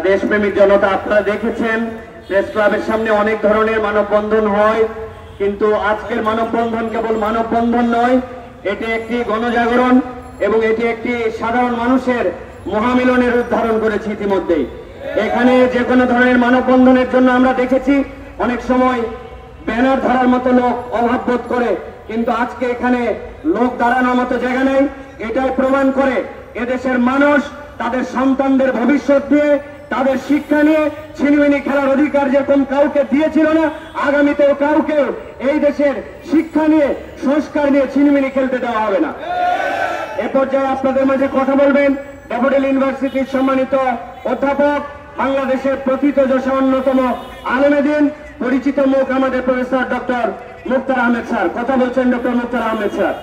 দেশপ্রেমিক জনতা আপনারা দেখেছেন প্রেস ক্লাবের সামনে অনেক ধরনের মানববন্ধন হয়, কিন্তু আজকের মানববন্ধন কেবল মানববন্ধন নয়, এটি একটি গণজাগরণ এবং এটি একটি সাধারণ মানুষের মহামিলনের রূপ ধারণ করেছে। ইতিমধ্যেই এখানে যে কোনো ধরনের মানববন্ধনের জন্য আমরা দেখেছি অনেক সময় ব্যানার ধরার মতো লোক অভাব বোধ করে, কিন্তু আজকে এখানে লোক দাঁড়ানোর মতো জায়গা নেই। এটাই প্রমাণ করে এদেশের মানুষ তাদের সন্তানদের ভবিষ্যৎ দিয়ে, তাদের শিক্ষা নিয়ে ছিনিমিনি খেলার অধিকার যেরকম কাউকে দিয়েছিল না, আগামীতেও কাউকে এই দেশের শিক্ষা নিয়ে, সংস্কার নিয়ে ছিনিমিনি খেলতে দেওয়া হবে না। এ পর্যায়ে আপনাদের মাঝে কথা বলবেন ড্যাফোডিল ইউনিভার্সিটির সম্মানিত অধ্যাপক, বাংলাদেশের প্রথিত যশা অন্যতম আলেমে দ্বীন, পরিচিত মুখ আমাদের প্রফেসর ডক্টর মুক্তার আহমেদ স্যার। কথা বলছেন ডক্টর মুক্তার আহমেদ স্যার।